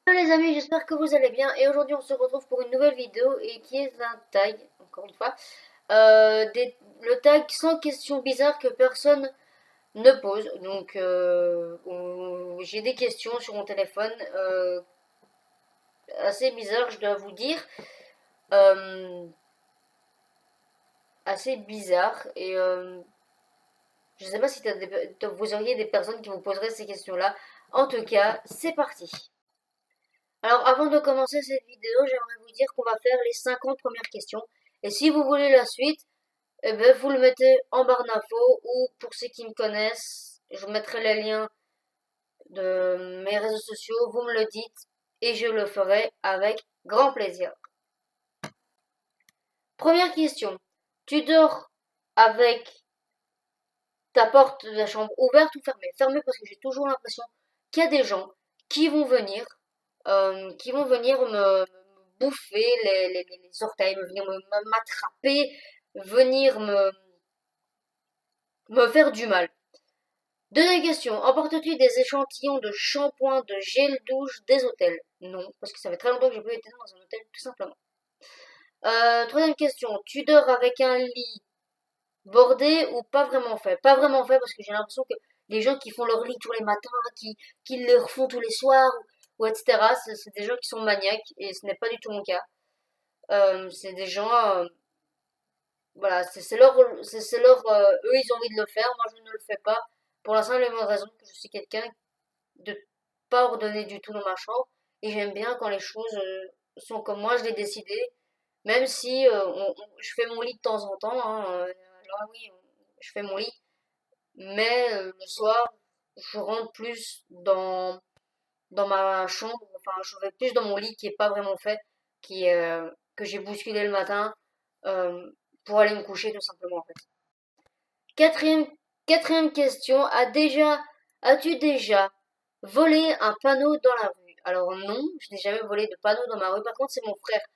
Hello les amis, j'espère que vous allez bien et aujourd'hui on se retrouve pour une nouvelle vidéo et qui est un tag, encore une fois, le tag sans questions bizarres que personne ne pose. Donc j'ai des questions sur mon téléphone assez bizarres, je dois vous dire, euh, assez bizarres et je sais pas si vous auriez des personnes qui vous poseraient ces questions-là. En tout cas, c'est parti. Alors, avant de commencer cette vidéo, j'aimerais vous dire qu'on va faire les 50 premières questions. Et si vous voulez la suite, eh ben, vous le mettez en barre d'infos ou pour ceux qui me connaissent, je mettrai les liens de mes réseaux sociaux, vous me le dites et je le ferai avec grand plaisir. Première question. Tu dors avec ta porte de la chambre ouverte ou fermée? Fermée parce que j'ai toujours l'impression qu'il y a des gens qui vont venir, me bouffer les orteils, venir m'attraper, venir me faire du mal. Deuxième question. Emportes-tu des échantillons de shampoing, de gel douche des hôtels? Non, parce que ça fait très longtemps que j'ai plus été dans un hôtel, tout simplement. Troisième question. Tu dors avec un lit bordé ou pas vraiment fait? Pas vraiment fait parce que j'ai l'impression que les gens qui font leur lit tous les matins, qui le refont tous les soirs, ou etc., c'est des gens qui sont maniaques et ce n'est pas du tout mon cas. C'est des gens, voilà, eux ils ont envie de le faire, moi je ne le fais pas. Pour la simple et bonne raison que je suis quelqu'un de pas ordonné du tout dans ma chambre et j'aime bien quand les choses sont comme moi, je l'ai décidé, même si je fais mon lit de temps en temps, hein, alors oui, je fais mon lit, mais le soir, je rentre plus dans ma chambre, enfin, je vais plus dans mon lit qui est pas vraiment fait, que j'ai bousculé le matin euh, pour aller me coucher tout simplement en fait. Quatrième, quatrième question, as-tu déjà volé un panneau dans la rue? Alors non, je n'ai jamais volé de panneau dans ma rue. Par contre, c'est mon frère.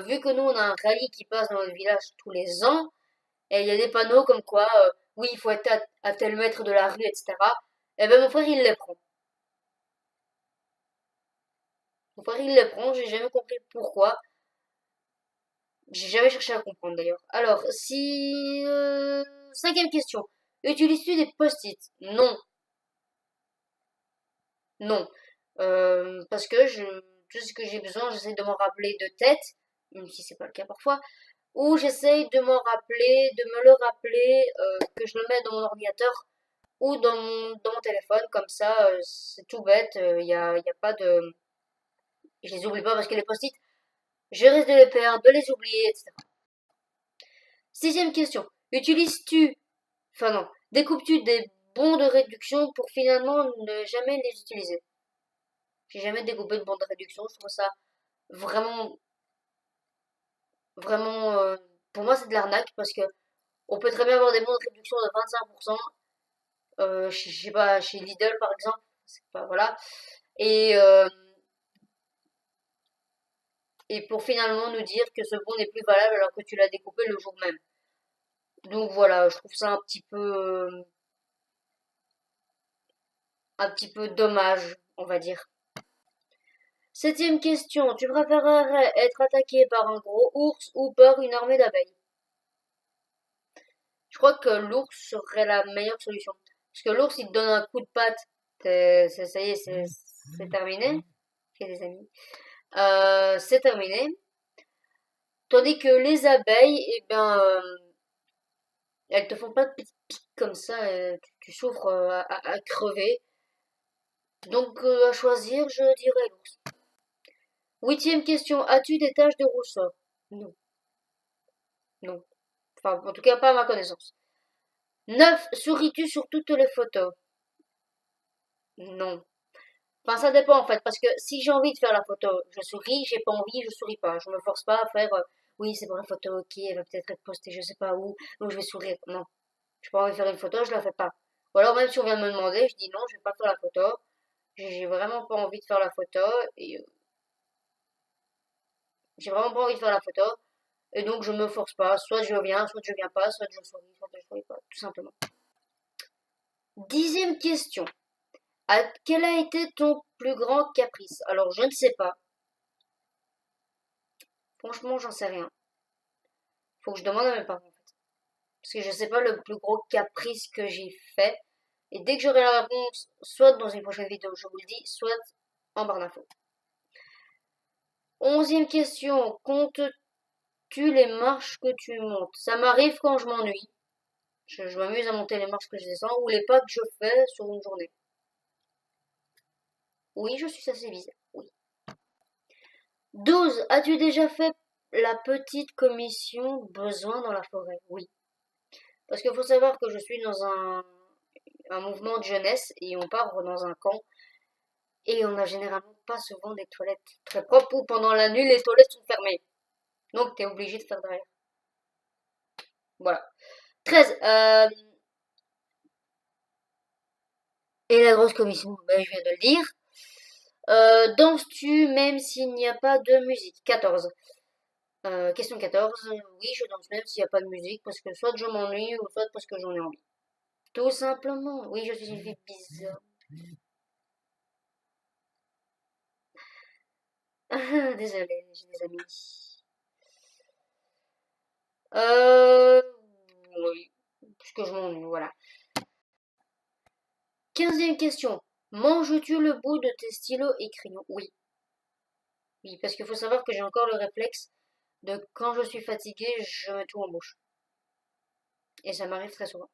Vu que nous, on a un rallye qui passe dans notre village tous les ans, et il y a des panneaux comme quoi, oui, il faut être à tel mètre de la rue, etc. Et ben mon frère, il les prend. Mon frère, il les prend. J'ai jamais compris pourquoi. J'ai jamais cherché à comprendre d'ailleurs. Alors, si... cinquième question. Utilises-tu des post-it? Non, non. Parce que tout ce que j'ai besoin, j'essaie de m'en rappeler de tête, même si c'est pas le cas parfois, ou j'essaie de m'en rappeler, de me le rappeler, que je le mets dans mon ordinateur ou dans mon téléphone, comme ça, c'est tout bête, y a pas de... Je les oublie pas parce que les post-it, je risque de les perdre, de les oublier, etc. Sixième question. Utilises-tu, enfin non, découpes-tu des bons de réduction pour finalement ne jamais les utiliser? J'ai jamais découpé de bons de réduction, je trouve ça vraiment, vraiment, pour moi c'est de l'arnaque parce que on peut très bien avoir des bons de réduction de 25%, je sais pas, chez Lidl par exemple, c'est pas, voilà, et, euh, et pour finalement nous dire que ce bon n'est plus valable alors que tu l'as découpé le jour même. Donc voilà, je trouve ça un petit peu dommage, on va dire. Septième question, tu préférerais être attaqué par un gros ours ou par une armée d'abeilles? Je crois que l'ours serait la meilleure solution. Parce que l'ours, il te donne un coup de patte, ça y est, c'est terminé. J'ai des amis. C'est terminé. Tandis que les abeilles, eh ben, elles te font pas de petites piques comme ça, tu souffres à crever. Donc, à choisir, je dirais l'ours. Huitième question, as-tu des taches de rousseur? Non, non. Enfin, en tout cas, pas à ma connaissance. 9. Souris-tu sur toutes les photos? Non. Enfin, ça dépend en fait, parce que si j'ai envie de faire la photo, je souris, j'ai pas envie, je souris pas. Je me force pas à faire, oui, c'est pour la photo, ok, elle va peut-être être postée, je sais pas où, donc je vais sourire. Non. J'ai pas envie de faire une photo, je la fais pas. Ou alors même si on vient de me demander, je dis non, je vais pas faire la photo. J'ai vraiment pas envie de faire la photo, et j'ai vraiment pas envie de faire la photo, et donc je me force pas. Soit je viens, soit je viens pas, soit je souris, soit je souris pas, tout simplement. Dixième question. Quel a été ton plus grand caprice? Alors, je ne sais pas. Franchement, j'en sais rien. Faut que je demande à mes parents, en fait. Parce que je sais pas le plus gros caprice que j'ai fait. Et dès que j'aurai la réponse, soit dans une prochaine vidéo, je vous le dis, soit en barre d'infos. 11e question. Comptes-tu les marches que tu montes? Ça m'arrive quand je m'ennuie. Je m'amuse à monter les marches que je descends ou les pas que je fais sur une journée. Oui, je suis assez bizarre. Oui. 12. As-tu déjà fait la petite commission besoin dans la forêt? Oui. Parce qu'il faut savoir que je suis dans un mouvement de jeunesse et on part dans un camp et on n'a généralement pas souvent des toilettes très propres ou pendant la nuit les toilettes sont fermées. Donc t'es obligé de faire derrière. Voilà. 13. Et la grosse commission, ben, je viens de le dire. Danses-tu même s'il n'y a pas de musique? 14. Question 14. Oui, je danse même s'il n'y a pas de musique parce que soit je m'ennuie ou soit parce que j'en ai envie. Tout simplement. Oui, je suis une fille bizarre. Désolée, j'ai des amis. Euh... Oui, parce que je m'ennuie, voilà. 15e question. Manges-tu le bout de tes stylos et crayons? Oui. Oui, parce qu'il faut savoir que j'ai encore le réflexe de quand je suis fatiguée, je mets tout en bouche. Et ça m'arrive très souvent.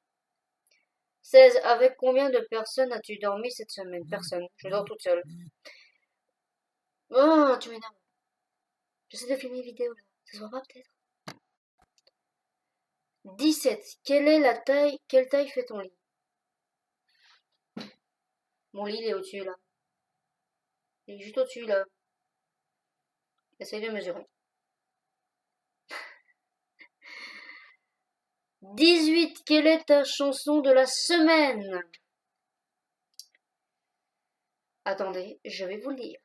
16. Avec combien de personnes as-tu dormi cette semaine? Personne. Je dors toute seule. Oh, tu m'énerves. J'essaie de filmer une vidéo là. Ça se voit pas peut-être? 17. Quelle taille fait ton lit? Mon lit, il est au-dessus là. Il est juste au-dessus là. Essaye de mesurer. 18. Quelle est ta chanson de la semaine? Attendez, je vais vous le dire.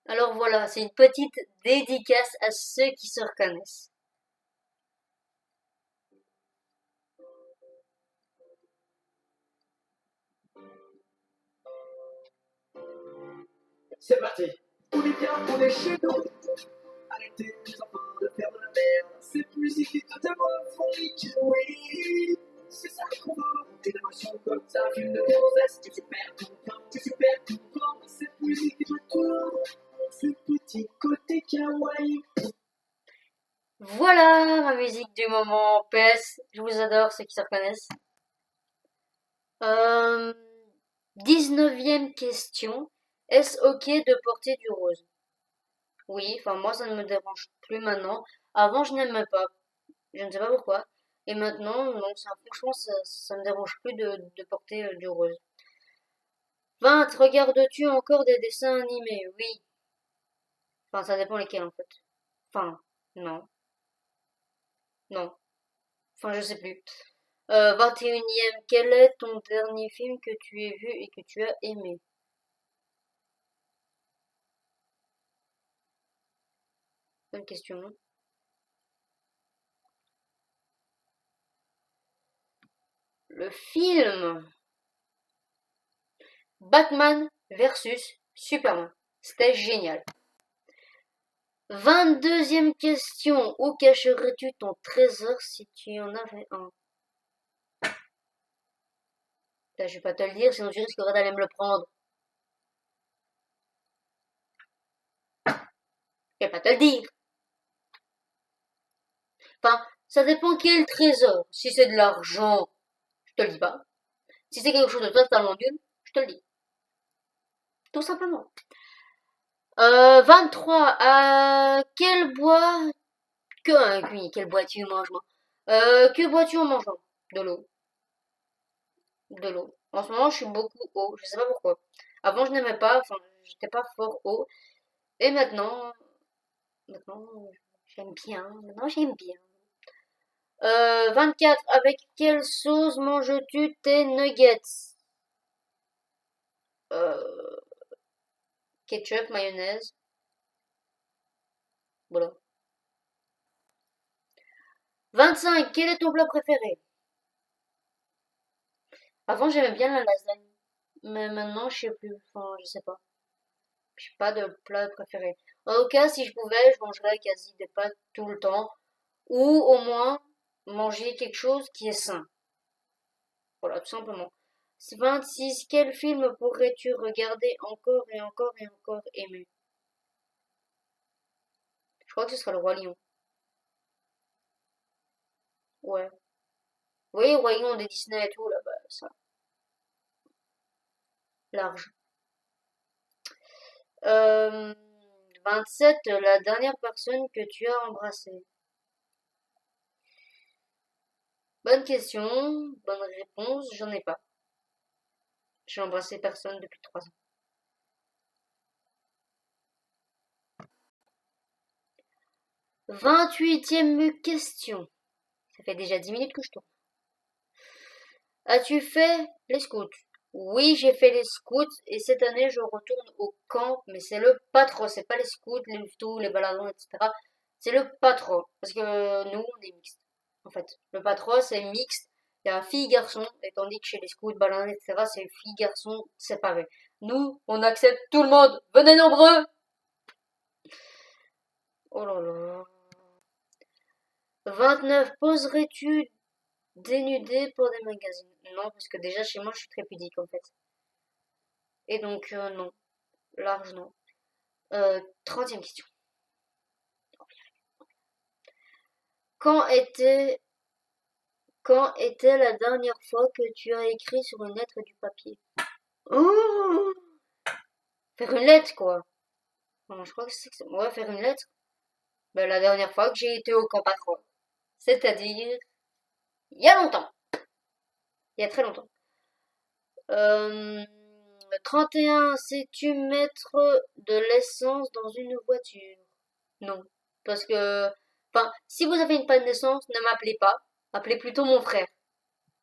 Alors voilà, c'est une petite dédicace à ceux qui se reconnaissent. C'est parti. On est bien, on est chez nous. Arrêtez les enfants de faire de la merde. Cette musique est totalement phonique. Oui, c'est ça qu'on veut. Une émotion comme ça, film de gonzesse. Tu super content, tu super content. Cette musique est retour. Ce petit côté kawaii. Voilà ma musique du moment. PS, je vous adore ceux qui se reconnaissent. 19e question. Est-ce ok de porter du rose? Oui, enfin moi ça ne me dérange plus maintenant. Avant je n'aimais pas. Je ne sais pas pourquoi. Et maintenant, non, ça, franchement, ça me dérange plus de porter du rose. 20. Regardes-tu encore des dessins animés? Oui. Enfin, ça dépend lesquels en fait. Enfin, non. Non. Enfin, je sais plus. 21e. Quel est ton dernier film que tu aies vu et que tu as aimé? Bonne question. Le film Batman versus Superman. C'était génial. 22e question. Où cacherais-tu ton trésor si tu en avais un? Là, je vais pas te le dire, sinon tu risquerais d'aller me le prendre. Je vais pas te le dire. Enfin, ça dépend quel trésor. Si c'est de l'argent, je te le dis pas. Si c'est quelque chose de totalement nul, je te le dis. Tout simplement. 23. Quel bois... Oui, quel bois-tu manges, moi? Que bois-tu en mangeant? De l'eau. De l'eau. En ce moment, je suis beaucoup eau. Je sais pas pourquoi. Avant, je n'aimais pas. Enfin, j'étais pas fort eau. Et maintenant, j'aime bien. Maintenant, j'aime bien. 24. Avec quelle sauce manges-tu tes nuggets? Euh, Ketchup, mayonnaise. Voilà. 25. Quel est ton plat préféré? Avant, j'aimais bien la lasagne. Mais maintenant, je sais plus. Enfin, je sais pas. J'ai pas de plat préféré. En tout cas, si je pouvais, je mangerais quasi des pâtes tout le temps. Ou au moins, manger quelque chose qui est sain. Voilà, tout simplement. 26. Quel film pourrais-tu regarder encore et encore et encore aimer? Je crois que ce sera le Roi Lion. Ouais. Oui, Roi Lion des Disney et tout, là-bas, ça. Large. Euh, 27. La dernière personne que tu as embrassée. Bonne question, bonne réponse, j'en ai pas. J'ai embrassé personne depuis 3 ans. 28e question. Ça fait déjà 10 minutes que je tourne. As-tu fait les scouts? Oui, j'ai fait les scouts et cette année je retourne au camp, mais c'est le patron, c'est pas les scouts, les louveteaux, les baladons, etc. C'est le patron, parce que nous on est mixte. En fait, le patron c'est mixte, il y a fille-garçon, et tandis que chez les scouts, baladons, etc. c'est fille-garçon séparés. Nous, on accepte tout le monde, venez nombreux! Oh là là. 29. Poserais-tu dénudé pour des magazines? Non, parce que déjà chez moi je suis très pudique en fait. Et donc non, large non. 30e question. Quand était, quand était la dernière fois que tu as écrit sur une lettre du papier? Oh, faire une lettre quoi. Non, je crois que c'est ouais, faire une lettre. Ben, la dernière fois que j'ai été au camp patron. C'est-à-dire il y a longtemps. Il y a très longtemps. Euh, 31. Sais-tu mettre de l'essence dans une voiture? Non. Parce que, enfin, si vous avez une panne d'essence, ne m'appelez pas. Appelez plutôt mon frère.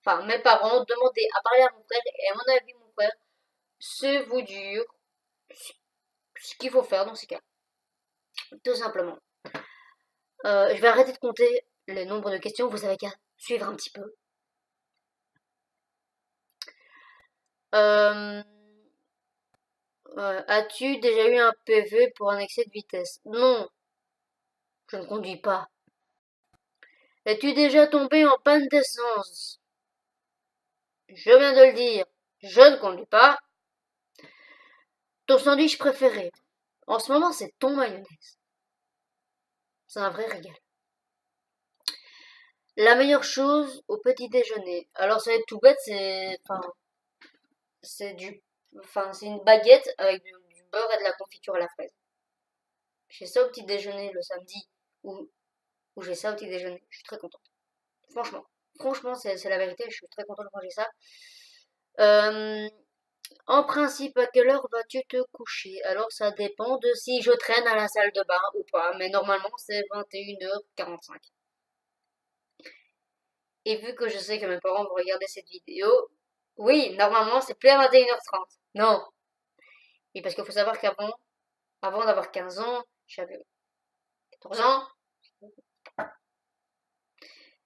Enfin, mes parents, demandez à parler à mon frère. Et à mon avis, mon frère, c'est vous dire ce qu'il faut faire dans ces cas. Tout simplement. Je vais arrêter de compter le nombre de questions. Vous avez qu'à suivre un petit peu. Euh, As-tu déjà eu un PV pour un excès de vitesse? Non, je ne conduis pas. Es-tu déjà tombé en panne d'essence? Je viens de le dire. Je ne conduis pas. Ton sandwich préféré? En ce moment, c'est ton mayonnaise. C'est un vrai régal. La meilleure chose au petit déjeuner. Alors, ça va être tout bête, c'est du, c'est une baguette avec du beurre et de la confiture à la fraise. J'ai ça au petit déjeuner le samedi où j'ai ça au petit déjeuner. Je suis très contente. Franchement. Franchement, c'est la vérité. Je suis très contente de manger ça. Euh, En principe, à quelle heure vas-tu te coucher? Alors, ça dépend de si je traîne à la salle de bain ou pas, mais normalement, c'est 21h45. Et vu que je sais que mes parents vont regarder cette vidéo, oui, normalement, c'est plus à 21h30. Non. Et parce qu'il faut savoir avant d'avoir 15 ans, j'avais 14 ans,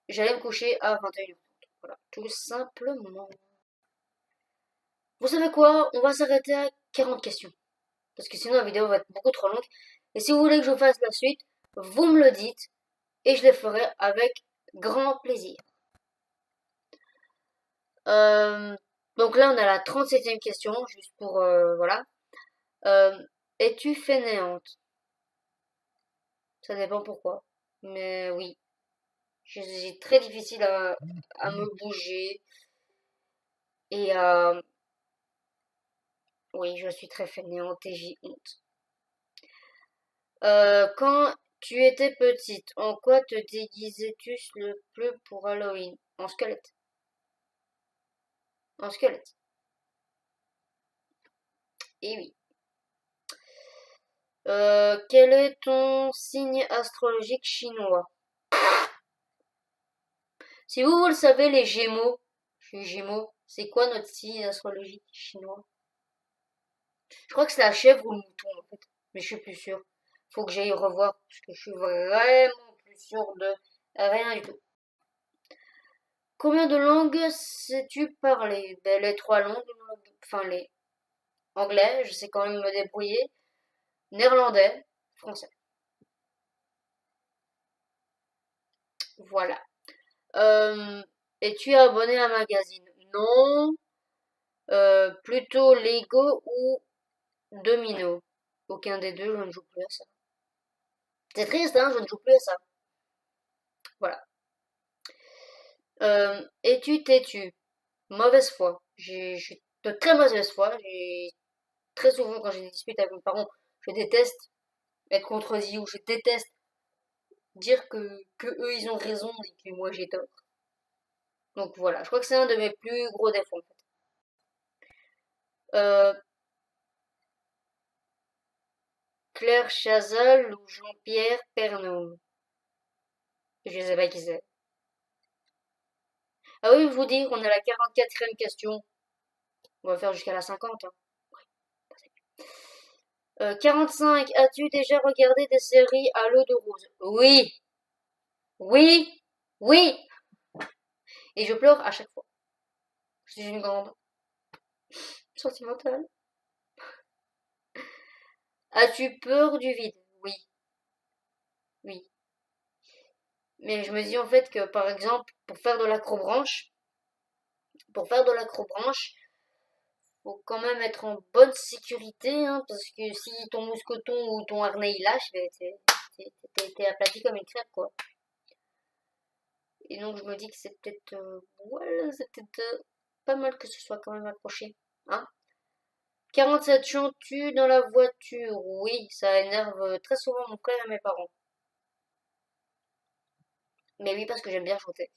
j'allais me coucher à 21h30. Voilà, tout simplement. Vous savez quoi? On va s'arrêter à 40 questions. Parce que sinon, la vidéo va être beaucoup trop longue. Et si vous voulez que je fasse la suite, vous me le dites. Et je les ferai avec grand plaisir. Euh, donc là, on a la 37e question, juste pour, voilà. Euh, Es-tu fainéante? Ça dépend pourquoi. Mais oui, j'ai très difficile à me bouger. Et oui, je suis très fainéante et j'ai honte. Quand tu étais petite, en quoi te déguisais-tu le plus pour Halloween? En squelette. En squelette. Et oui. Quel est ton signe astrologique chinois? Si vous le savez, les Gémeaux, je suis Gémeaux, c'est quoi notre signe astrologique chinois? Je crois que c'est la chèvre ou le mouton en fait, mais je suis plus sûre. Faut que j'aille revoir parce que je suis vraiment plus sûre de rien du tout. Combien de langues sais-tu parler? Ben, les trois langues, enfin les anglais, je sais quand même me débrouiller, néerlandais, français. Voilà. Es-tu abonné à un magazine? Non. Plutôt Lego ou Domino? Aucun des deux, je ne joue plus à ça. C'est triste, hein, je ne joue plus à ça. Voilà. Es-tu têtu? Mauvaise foi. Je suis de très mauvaise foi. Très souvent, quand j'ai des disputes avec mes parents, je déteste être contredit ou je déteste dire que eux ils ont raison et que moi j'ai tort. Donc voilà, je crois que c'est un de mes plus gros défauts en fait. Euh, Claire Chazal ou Jean-Pierre Pernaut? Je sais pas qui c'est. Ah oui, vous dire, on est à la 44e question. On va faire jusqu'à la 50. Hein. 45. As-tu déjà regardé des séries à l'eau de rose? Oui, oui, oui. Et je pleure à chaque fois. Je suis une grande sentimentale. As-tu peur du vide? Oui, oui. Mais je me dis en fait que par exemple, pour faire de l'acrobranche, faut quand même être en bonne sécurité, hein, parce que si ton mousqueton ou ton harnais il lâche, ben, t'es aplati comme une crêpe, quoi. Et donc je me dis que c'est peut-être, voilà, c'est peut-être pas mal que ce soit quand même accroché, hein. 47 chantes-tu dans la voiture? Oui, ça énerve très souvent mon frère et mes parents. Mais oui, parce que j'aime bien chanter.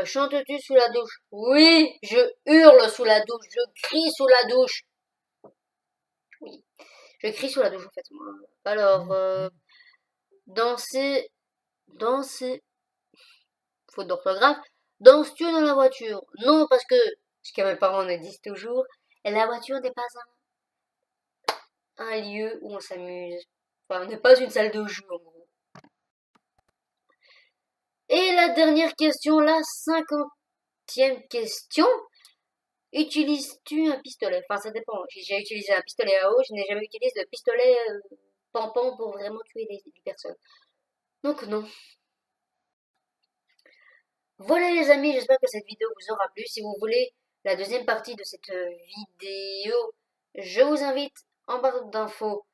Chantes-tu sous la douche? Oui, je hurle sous la douche, je crie sous la douche. Oui, je crie sous la douche en fait, moi. Alors, danser, danser, faute d'orthographe, danses-tu dans la voiture? Non, parce que, ce que mes parents me disent toujours, la voiture n'est pas un lieu où on s'amuse. Enfin, n'est pas une salle de jeu, en gros. Et la dernière question, la 50e question. Utilises-tu un pistolet? Enfin, ça dépend. J'ai déjà utilisé un pistolet à eau, je n'ai jamais utilisé de pistolet pampant pour vraiment tuer les personnes. Donc non. Voilà les amis, j'espère que cette vidéo vous aura plu. Si vous voulez la deuxième partie de cette vidéo, je vous invite en barre d'infos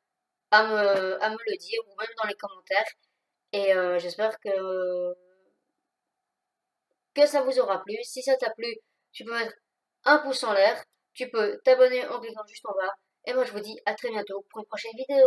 à me le dire ou même dans les commentaires. Et j'espère que ça vous aura plu. Si ça t'a plu, tu peux mettre un pouce en l'air. Tu peux t'abonner en cliquant juste en bas. Et moi je vous dis à très bientôt pour une prochaine vidéo.